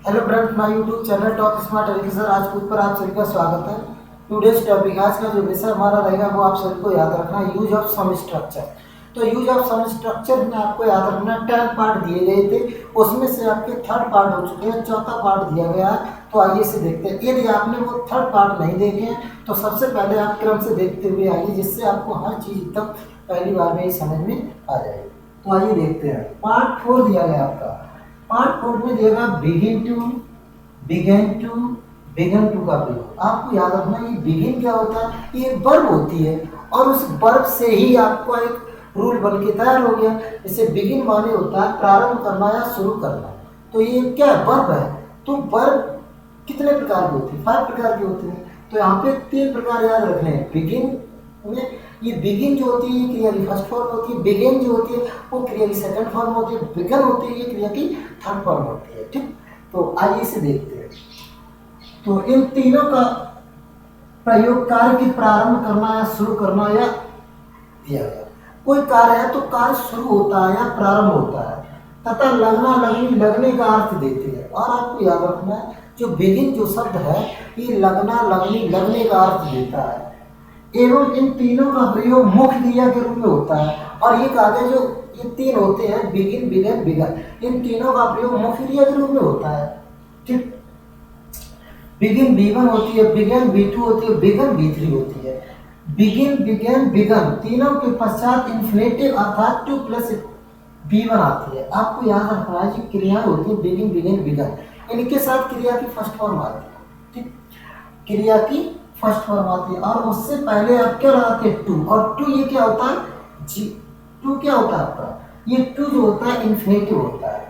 Hello friends, my YouTube channel top smart education Rajput पर आप सभी का स्वागत है। टुडेज टॉपिक, आज का जो विषय हमारा रहेगा वो आप सभी को याद रखना है, यूज ऑफ सम स्ट्रक्चर। तो यूज ऑफ सम स्ट्रक्चर में आपको याद रखना 10 पार्ट दिए गए थे, उसमें से आपके थर्ड पार्ट हो चुके हैं, चौथा पार्ट दिया गया है। तो आइए से देखते हैं। यदि आपने वो थर्ड पार्ट नहीं देखे हैं तो सबसे पहले आप क्रम से देखते हुए आइए, जिससे आपको हर चीज़ एकदम पहली बार में ही समझ में आ जाएगी। तो आइए देखते हैं। पार्ट 4 दिया गया आपका। पार्ट 4 में दिएगा बिगिन टू, बिगन टू का प्रयोग। आपको याद रखना ये बिगिन क्या होता है, ये एक वर्ब होती है और उस वर्ब से ही आपको एक रूल बन के तैयार हो गया। जैसे बिगिन माने होता है प्रारंभ करना या शुरू करना, तो ये क्या है, वर्ब है। तो वर्ब कितने प्रकार की होती है, 5 प्रकार की होती है। तो यहाँ पे 3 प्रकार याद रखने हैं। बिगिन में ये बिगिन जो होती है ये क्रिया की फर्स्ट फॉर्म होती है, बिगिन जो होती है वो क्रिया की सेकंड फॉर्म होती है, बिगन होती है ये क्रिया की थर्ड फॉर्म होती है। ठीक, तो आइए इसे देखते हैं। तो इन तीनों का प्रयोग कार्य की प्रारंभ करना या शुरू करना या दिया गया। कोई कार्य है तो कार्य शुरू होता है या प्रारंभ होता है, तथा लगना लगनी लगने का अर्थ देते हैं। और आपको याद रखना है जो बिगिन जो शब्द है ये लगना लगनी लगने का अर्थ देता है, एवं इन तीनों का प्रयोग मुख्य क्रिया के रूप में होता है। और ये आगे जो ये 3 होते हैं बिगिन बिगन बिगन, इन तीनों का प्रयोग मुख्य क्रिया के रूप में होता है। ठीक, बिगिन B1 होती है, बिगन B2 होती है, बिगन B3 होती है। बिगिन बिगन बिगन तीनों के पश्चात इन्फिनेटिव अर्थात 2 प्लस B1 आती है। आपको याद रखना है जो क्रियाएं होती है बिगिन बिगन बिगन, इनके साथ क्रिया की फर्स्ट फॉर्म आती है। ठीक, क्रिया की फर्स्ट फॉर्म आती है और उससे पहले आप क्या लगाते हैं, टू। और टू ये क्या होता है, जी टू क्या होता है आपका, ये टू जो होता है इन्फिनेटिव होता है,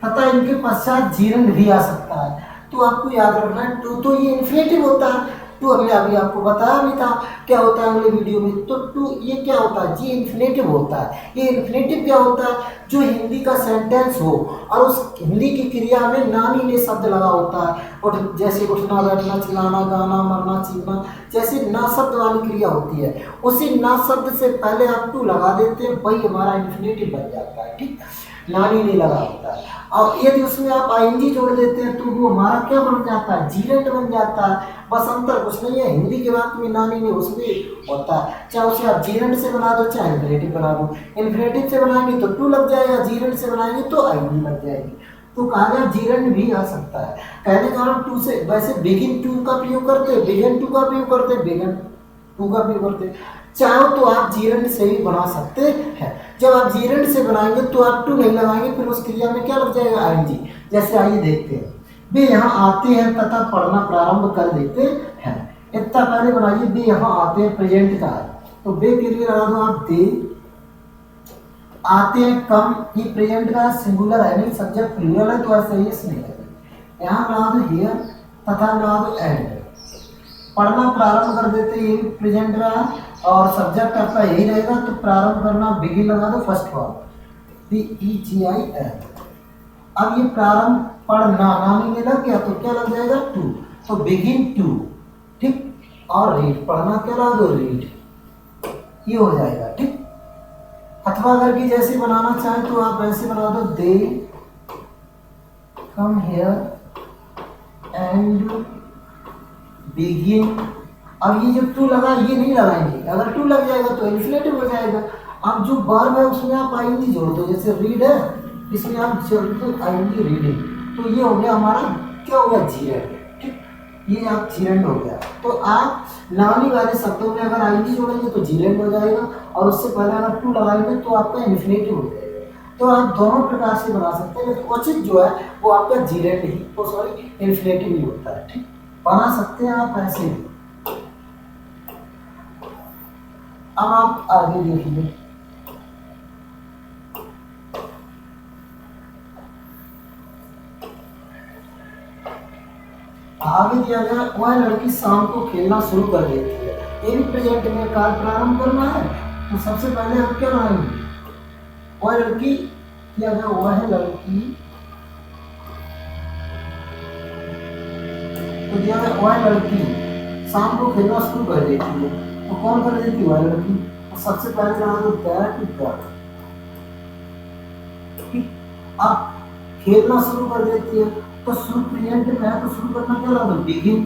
तथा इनके पश्चात जीरन भी आ सकता है। तो आपको याद रखना है टू तो ये इन्फिनेटिव होता है। टू अभी आपको बताया भी था क्या होता है अगले वीडियो में। तो टू ये क्या होता है, जी इन्फिनेटिव होता है। ये इन्फिनेटिव क्या होता है, जो हिंदी का सेंटेंस हो और उस हिंदी की क्रिया में नानी ने शब्द लगा होता है, और जैसे उठना बैठना चिल्लाना गाना मरना चीखना, जैसे ना शब्द वाली क्रिया होती है, उसी ना शब्द से पहले आप टू लगा देते हैं, वही हमारा इन्फिनेटिव बन जाता है। ठीक, नानी ने लगा होता है। और यदि उसमें आप आईएनजी जोड़ देते हैं तो वो हमारा क्या बन जाता है, जीरेंट बन जाता है। बस अंतर कुछ नहीं है, हिंदी के वाक्य में नानी ने उसमें होता है, चाहे उसे आप जीरेंट से बना दो चाहे इन्फिनेटिव बना दो। इन्फिनेटिव से बनाएंगे तो टू लग जाएगा, जीरेंट से बनाएंगे तो आईएनजी लग जाएगी। तो कहा गया जीरेंट भी आ सकता है। कहने का मतलब टू से, वैसे बिगिन टू का प्रयोग करते, बिगिन टू का प्रयोग करते, बिगिन टू का प्रयोग करते। चाहो तो आप जीरेंट से भी बना सकते हैं। जब आप जीरेंट से बनाएंगे तो आप टू नहीं लगाएंगे, फिर उस क्रिया में क्या लग जाएगा, आईएनजी। जैसे आइए देखते हैं। वे यहाँ आते हैं तथा पढ़ना प्रारंभ कर देते हैं। इतना पहले बनाइए, वे यहाँ आते हैं प्रेजेंट का है, तो वे के लिए लगा दो आप दे आते हैं। कम ये प्रेजेंट का सिंगुलर है, नहीं सब्जेक्ट प्लूरल है तो ऐसा यस नहीं है। यहाँ लगा दो हियर तथा लगा दो एंड। पढ़ना प्रारंभ कर देते हैं, ये भी प्रेजेंट रहा और सब्जेक्ट आपका यही रहेगा, तो प्रारंभ करना बिगिन लगा दो फर्स्ट फॉर्म BEGIN। अब ये प्रारंभ पढ़ना नानी में लग गया तो क्या लग जाएगा, टू, तो बिगिन टू। ठीक, और रीड पढ़ना क्या लगा दो, रीड, ये हो जाएगा। ठीक, अथवा अगर कि जैसे बनाना चाहें तो आप वैसे बना दो, दे कम हियर एंड बिगिन। अब ये जो टू लगा ये नहीं लगाएंगे, अगर टू लग जाएगा तो इन्फिनेटिव हो जाएगा। अब जो वर्ब है उसमें आप आईएनजी जोड़ दो, जैसे रीड है इसमें आप जोड़ दो आईएनजी रीडिंग, तो ये हो गया हमारा क्या हो गया, जीरेंट। ठीक, ये आप जीरेंट हो गया। तो आप नानी वाले शब्दों में अगर आईएनजी जोड़ेंगे तो जीरेंट हो जाएगा, और उससे पहले अगर टू लगाएंगे तो आपका इन्फिनेटिव हो जाएगा। तो आप दोनों प्रकार से बना सकते हैं, लेकिन उचित जो है वो आपका जीरेंट ही, तो सॉरी इन्फिनेटिव ही होता है। ठीक, बना सकते हैं आप ऐसे भी। अब आप आगे देखिए। आगे दिया गया, वह लड़की शाम को खेलना शुरू कर देती है। ये भी प्रेजेंट में कार्य प्रारंभ करना है, तो सबसे पहले हम क्या बनाएंगे, वह लड़की किया गया, वह लड़की तो दिया गया, वह लड़की शाम को खेलना शुरू कर देती है। तो कौन कर देती है, वह लड़की। तो सबसे पहले लगा दो दैट। अब खेलना शुरू कर देती है, तो शुरू प्रेजेंट में है तो शुरू करना क्या लगा बिगिन।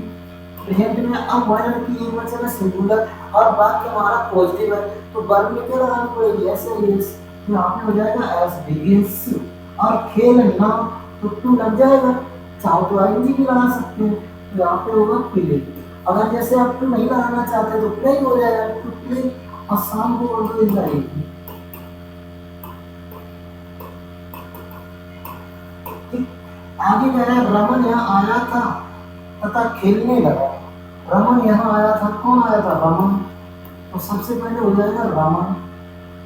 प्रेजेंट में अब वह लड़की एक बच्चा है सिंगुलर और वाक्य हमारा पॉजिटिव है तो वर्ब में क्या लगानी पड़ेगी ऐसे यस, तो यहाँ पे हो जाएगा एज बिगिंस। और खेलना तो टू लग जाएगा, चाहो तो आईएनजी भी लगा सकते हैं, तो यहाँ पे होगा प्ले। अगर जैसे आप टू नहीं लगाना चाहते तो प्ले हो जाएगा, टू प्ले और शाम को उर्दू इन जाएगी। आगे कह रहा है रमन यहाँ आया था तथा खेलने लगा। रमन यहाँ आया था, कौन आया था रमन, तो सबसे पहले हो जाएगा रमन।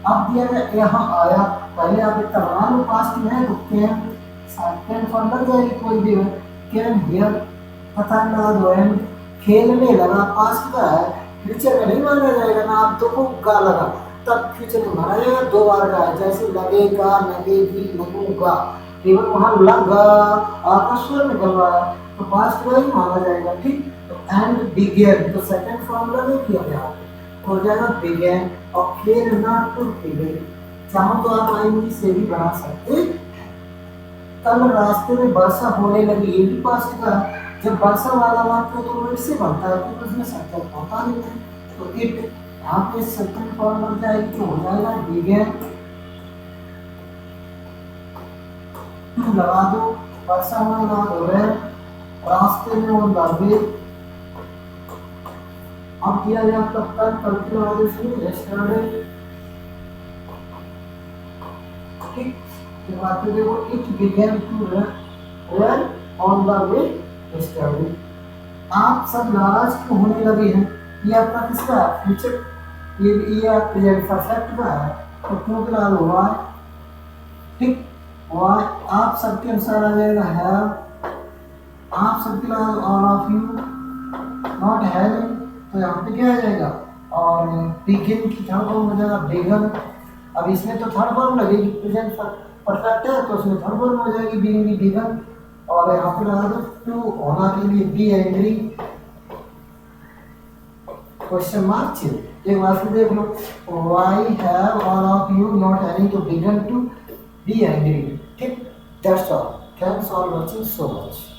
अब दिया गया यहाँ आया, पहले आप इतना बना लो पास्ट में है तो कैन फॉर्म लग जाएगी कोई भी हो, कैन हियर तथा लगा दो एंड। खेलने लगा पास्ट का है, फ्यूचर में नहीं माना जाएगा ना, आप दो को गा लगा तब फ्यूचर में माना जाएगा, दो बार का है जैसे लगेगा लगेगी लगूंगा, केवल वहां लगा आपका स्वर निकल रहा है तो पास्ट का ही माना जाएगा। ठीक, तो एंड बिगेन तो सेकंड फॉर्म लगे किया यहाँ पे हो जाएगा बिगेन। और खेलना टू खेले, चाहो तो आप आईएनजी से भी बना सकते। कल रास्ते में वर्षा होने लगी, ये भी पास्ट का, जब वर्षा वाला वाक्य तो वो इससे बनता है क्योंकि उसमें सब्जेक्ट होता नहीं है, तो इट यहाँ पे सेकंड फॉर्म लग जाएगी तो हो जाएगा बिगेन। लगा दो वर्षा में लगा दो है रास्ते में वो लगे। अब किया गया आपका कल के लगा दो इसमें यस्टरडे। ठीक, तो बात देखो it begin to rain on the way yesterday. आप सब नाराज क्यों होने लगे हैं, ये आपका किसका फ्यूचर, ये प्रेजेंट परफेक्ट का है तो क्यों के लगा दो व्हाई। ठीक, व्हाई आप सबके अनुसार आ जाएगा है, आप सबके लगा दो all of you, not having तो यहाँ पे क्या आ जाएगा, और बिगिन की थर्ड फॉर्म हो जाएगा बिगन। अब इसमें तो थर्ड फॉर्म लगेगी, प्रेजेंट परफेक्ट है तो उसमें थर्ड फॉर्म हो जाएगी बिगिन की बिगन। और यहाँ पे लगा दो टू होना के लिए बी एंग्री क्वेश्चन मार्क चिन्ह। एक बार फिर देख लो, why have all of you not having to begin to be angry. ठीक, that's all, thanks for watching so much.